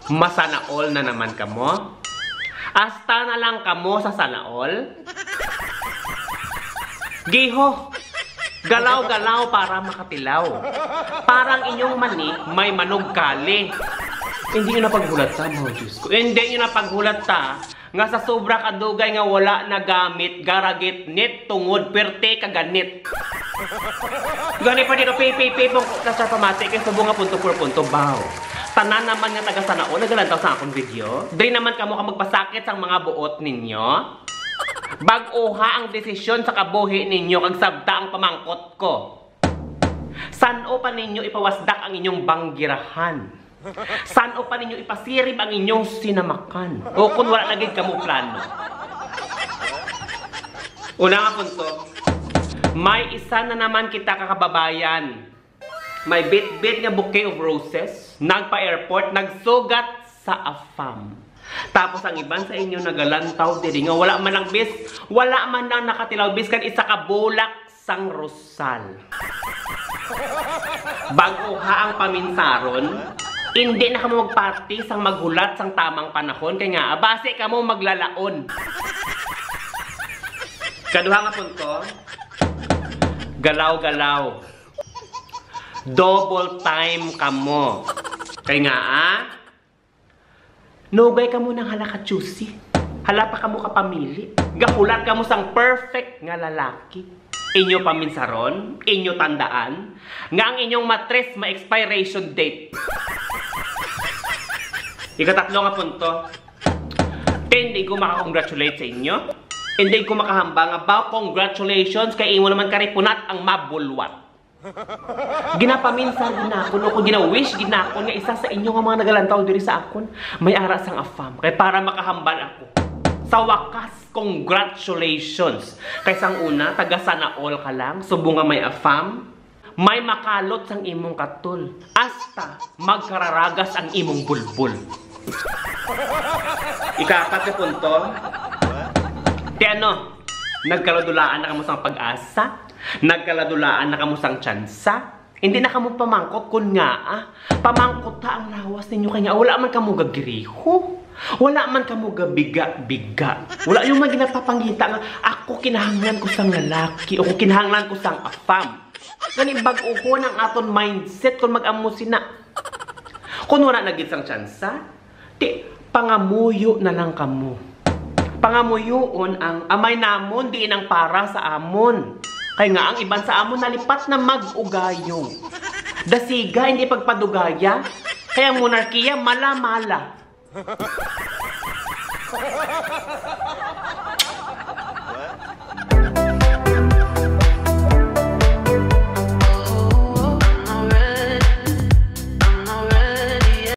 Masana all na naman kamo? Asta na lang kamo sa sana all? Giho, galaw-galaw para makatilaw. Parang inyong mani may manog kali. Hindi nyo napaghulata, mga Diyos ko. Hindi nyo napaghulata nga sa sobra kadugay nga wala na gamit, garagit, nit, tungod, perte, kaganit. Gani pa dito, pipong sa pamati kay subong nga punto por punto, baw. Tanan naman nga taga sana o, nagalantaw sa akong video. Day naman kamo ka magpasakit sa mga buot ninyo. Bag-uha ang desisyon sa kabuhi ninyo kag sabta ang pamangkot ko. San-o pa ninyo ipawasdak ang inyong banggirahan? San-o pa ninyo ipasirib ang inyong sinamakan? O kung wala lagi kamo plano. Una nga punto, may isa na naman kita kakababayan. May bit-bit nga bouquet of roses, nagpa-airport, nagsugat sa AFAM. Tapos ang iban sa inyo nagalantaw diri nga wala man lang bis, wala man lang nakatilaw bis kan isa ka bulak sang rosal. Bag-uha ang paminsaron, hindi na kamo magparty sang maghulat sang tamang panahon kay nga base kamo maglalaon. Kaduha nga punto, galaw-galaw. Double time kamo. Kay nga nugay kamo ng halaka juicy. Hala pa kamo kapamili. Gahulat kamo sang perfect nga lalaki. Inyo paminsaron, inyo tandaan, nga ang inyong matres ma-expiration date. Ikatatlo nga punto, hindi ko maka-congratulate sa inyo. Hindi ko makahamba nga ba, congratulations kay imo naman karipunat ang mabulwat. Ginapaminsan ginakon o kung gina-wish ginakon nga isa sa inyo nga mga nagalantaw diri sa akon may aras ang AFAM kay para makahambal ako. Sa wakas, congratulations. Kay sang una, taga sana all ka lang, subo nga may AFAM, may makalot sang imong katul. Asta magkararagas ang imong bulbul. Ikapat na punto. Ti ano, nagkaladulaan na kamo sang pag-asa? Nagkaladulaan na kamo sang tsansa? Hindi na kamo pamangkot kun nga pamangkot ta ang lawas ninyo kanya wala man kamo gagiriho. Wala man kamo gabiga-biga. Wala yung mga ginapapangita nga ako kinahanglan ko sang lalaki o kinahanglan ko sang AFAM. Gani bag-uhon ang aton mindset kung mag-amo sina. Kung wala nagit sang tsansa, di pangamuyo na lang kamo. Pangamuyoon ang amay namon di nang para sa amon. Kaya nga ang iban sa amon nalipat na mag-ugayo. Dasiga hindi pagpadugaya. Kaya ang monarkiya mala-mala.